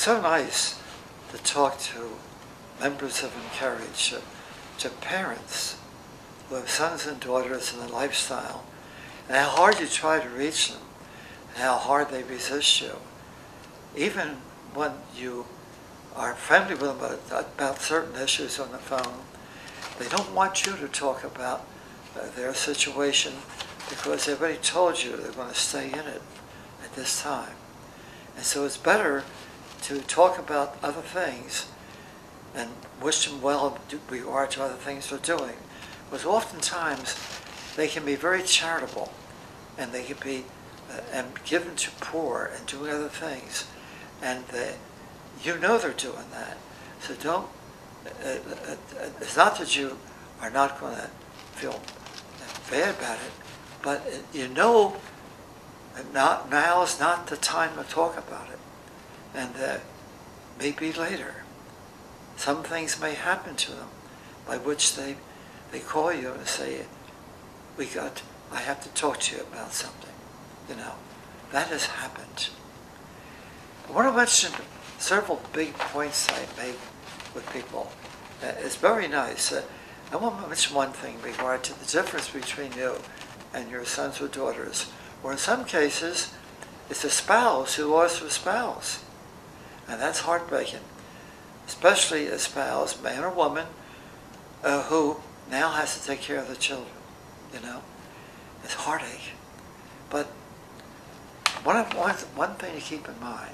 so nice to talk to members of EnCourage, to parents who have sons and daughters in the lifestyle, and how hard you try to reach them, and how hard they resist you. Even when you are friendly with them about certain issues on the phone, they don't want you to talk about their situation because they've already told you they're going to stay in it at this time. And so it's better to talk about other things and wish them well in regard to other things they're doing. Because oftentimes they can be very charitable and they can be given to poor and doing other things. And you know they're doing that. So don't, it's not that you are not going to feel bad about it, but you know now is not the time to talk about it. And maybe later, some things may happen to them by which they call you and say, I have to talk to you about something. You know, that has happened. I want to mention several big points I make with people. It's very nice. I want to mention one thing in regard to the difference between you and your sons or daughters, or in some cases, it's a spouse who lost a spouse. And that's heartbreaking, especially a spouse, man or woman, who now has to take care of the children, you know. It's heartache. But one thing to keep in mind,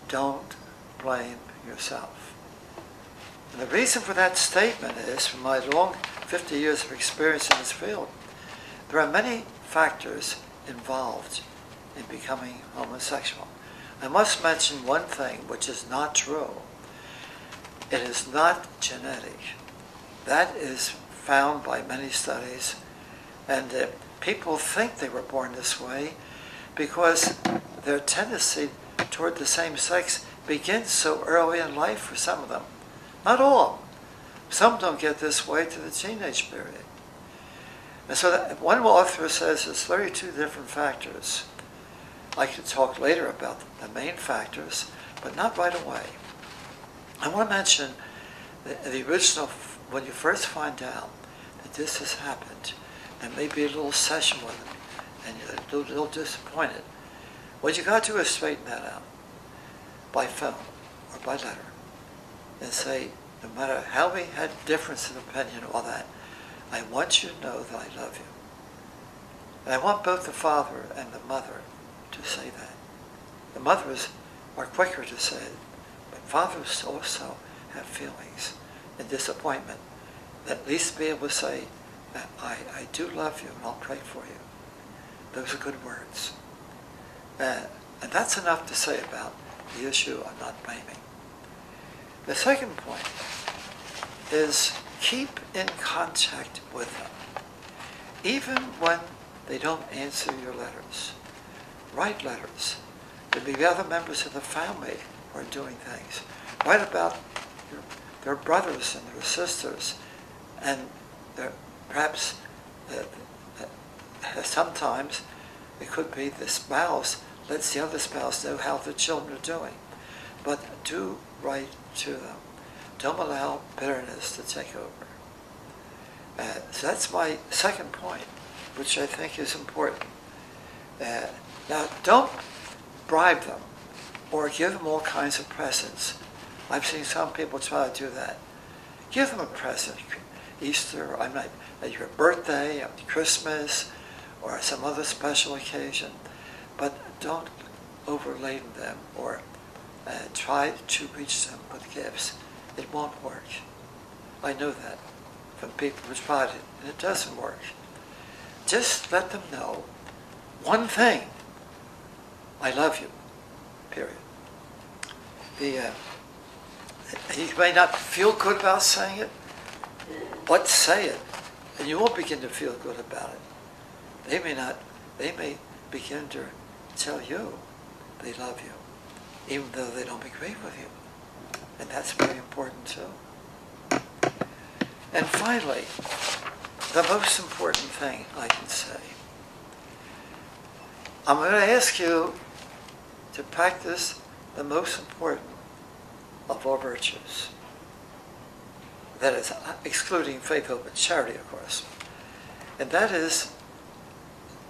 don't blame yourself. And the reason for that statement is, from my long 50 years of experience in this field, there are many factors involved in becoming homosexual. I must mention one thing which is not true. It is not genetic. That is found by many studies, and people think they were born this way because their tendency toward the same sex begins so early in life for some of them. Not all. Some don't get this way to the teenage period. And so one author says there's 32 different factors. I could talk later about the main factors, but not right away. I want to mention the original, when you first find out that this has happened, there may be a little session with them, and you're a little disappointed. What you got to do is straighten that out by phone or by letter and say, no matter how we had difference in opinion, all that, I want you to know that I love you. And I want both the father and the mother to say that. The mothers are quicker to say it, but fathers also have feelings and disappointment. At least be able to say, I do love you and I'll pray for you. Those are good words. And that's enough to say about the issue of not blaming. The second point is keep in contact with them. Even when they don't answer your letters. Write letters. There may be other members of the family who are doing things. Write about their brothers and their sisters, and perhaps sometimes it could be the spouse lets the other spouse know how the children are doing. But do write to them. Don't allow bitterness to take over. So that's my second point, which I think is important. Now, don't bribe them or give them all kinds of presents. I've seen some people try to do that. Give them a present, Easter, your birthday, Christmas, or some other special occasion, but don't overladen them or try to reach them with gifts. It won't work. I know that from people who tried it, and it doesn't work. Just let them know one thing. I love you, period. You may not feel good about saying it, but say it, and you will begin to feel good about it. They may begin to tell you they love you, even though they don't agree with you. And that's very important too. And finally, the most important thing I can say. I'm going to ask you to practice the most important of all virtues. That is, excluding faith, hope, and charity, of course. And that is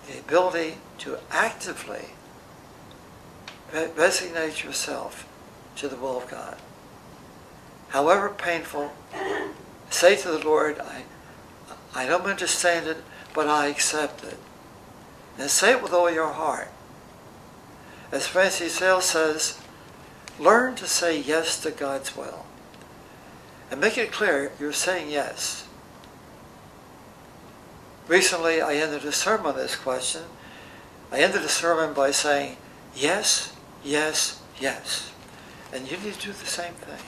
the ability to actively resignate yourself to the will of God. However painful, say to the Lord, I don't understand it, but I accept it. And say it with all your heart. As Francis Sales says, learn to say yes to God's will. And make it clear you're saying yes. Recently, I ended a sermon on this question. I ended the sermon by saying, yes, yes, yes. And you need to do the same thing.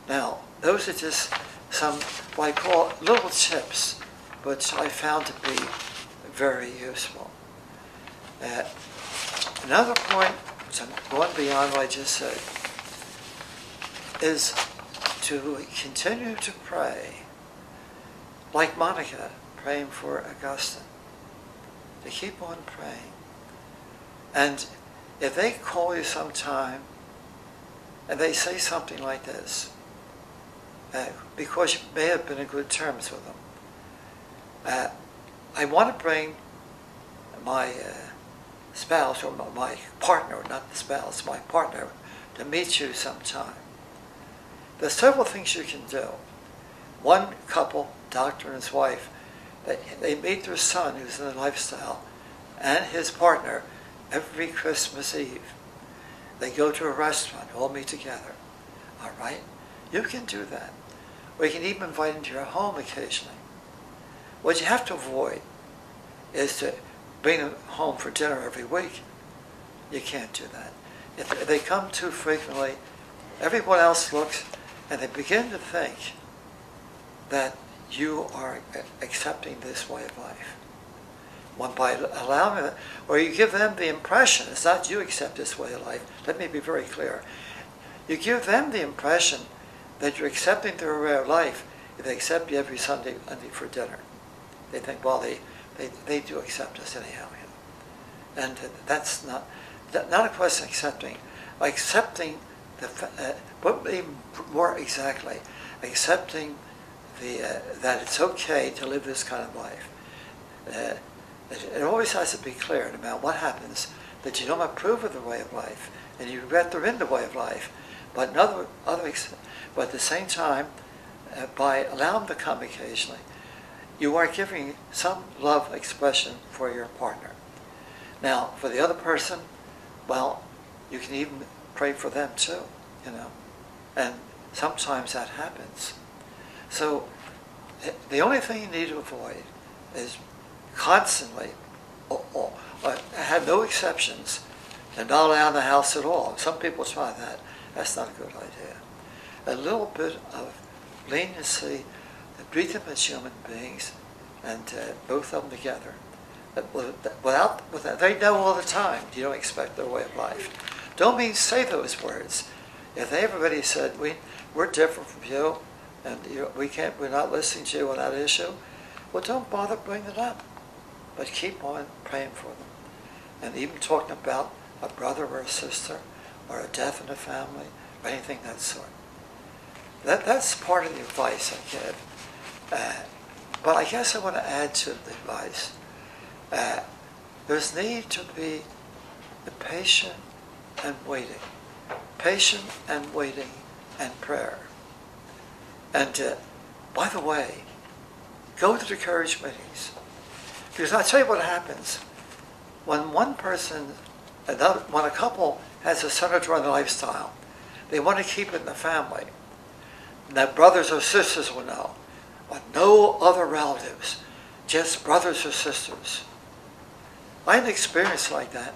Now, those are just some, what I call little tips, which I found to be very useful. Another point, which I'm going beyond what I just said, is to continue to pray, like Monica praying for Augustine, to keep on praying. And if they call you sometime and they say something like this, because you may have been in good terms with them, I want to bring my spouse or my partner, not the spouse, my partner, to meet you sometime. There's several things you can do. One couple, doctor and his wife, they meet their son who's in the lifestyle and his partner every Christmas Eve. They go to a restaurant, all meet together. All right? You can do that. Or you can even invite them to your home occasionally. What you have to avoid is to bring them home for dinner every week. You can't do that. If they come too frequently, everyone else looks and they begin to think that you are accepting this way of life. One, by allowing it, or you give them the impression, it's not you accept this way of life. Let me be very clear. You give them the impression that you're accepting their way of life if they accept you every Sunday for dinner. They think, well, they do accept us anyhow. And that's not a question of accepting. Accepting but even more exactly, accepting that it's okay to live this kind of life. It always has to be clear, no matter what happens, that you don't approve of the way of life, and you regret they're in the way of life. But but at the same time, by allowing them to come occasionally, you are giving some love expression for your partner. Now, for the other person, well, you can even pray for them too, and sometimes that happens. So the only thing you need to avoid is constantly, have no exceptions, and not allow the house at all. Some people try that. That's not a good idea. A little bit of leniency, treat them as human beings, and both of them together. Without, they know all the time you don't expect their way of life. Don't mean say those words. If they everybody said, we're different from you, and we're not listening to you on that issue, well, don't bother bringing it up. But keep on praying for them. And even talking about a brother or a sister, or a death in the family, or anything of that sort. That's part of the advice I give. But I guess I want to add to the advice. There's need to be patient and waiting. Patient and waiting and prayer. And by the way, go to the Courage meetings. Because I'll tell you what happens. When one person, when a couple has a senator in the lifestyle, they want to keep it in the family. Now brothers or sisters will know, but no other relatives, just brothers or sisters. I had an experience like that.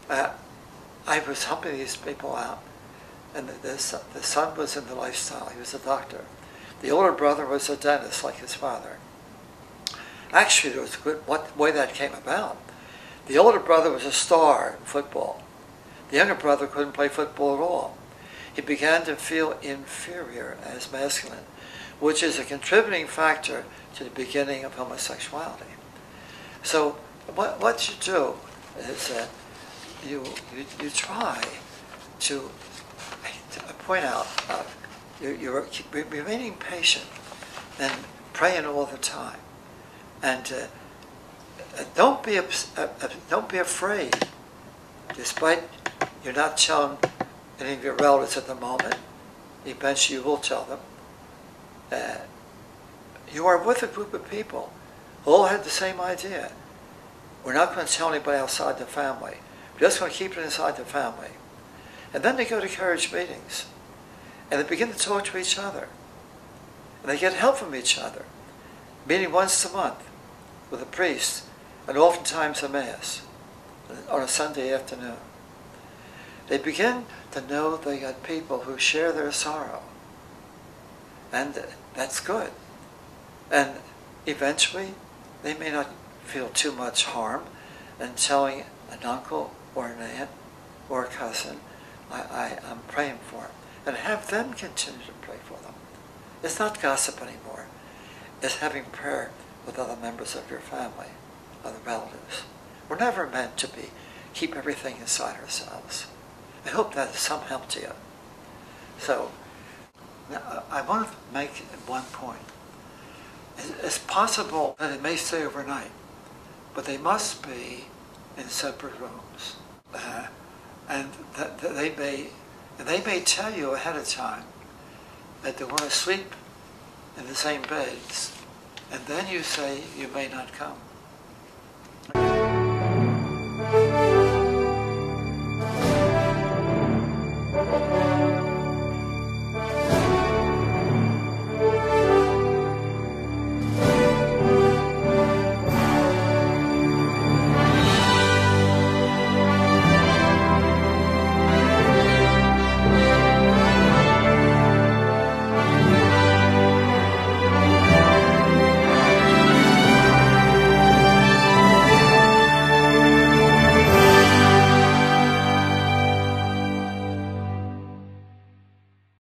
I was helping these people out, and the son was in the lifestyle. He was a doctor. The older brother was a dentist, like his father. Actually, there was a good way that came about. The older brother was a star in football. The younger brother couldn't play football at all. He began to feel inferior as masculine, which is a contributing factor to the beginning of homosexuality. So what you do is you try to point out you're remaining patient and praying all the time. And don't be afraid, despite you're not telling any of your relatives at the moment. Eventually you will tell them. You are with a group of people who all had the same idea. We're not going to tell anybody outside the family. We're just going to keep it inside the family. And then they go to Courage meetings. And they begin to talk to each other. And they get help from each other. Meeting once a month with a priest, and oftentimes a Mass on a Sunday afternoon. They begin to know they got people who share their sorrow. And that's good. And eventually, they may not feel too much harm in telling an uncle or an aunt or a cousin, I'm praying for them. And have them continue to pray for them. It's not gossip anymore. It's having prayer with other members of your family, other relatives. We're never meant to keep everything inside ourselves. I hope that is some help to you. So, now, I want to make one point. It's possible that it may stay overnight, but they must be in separate rooms. And they may tell you ahead of time that they want to sleep in the same beds, and then you say you may not come.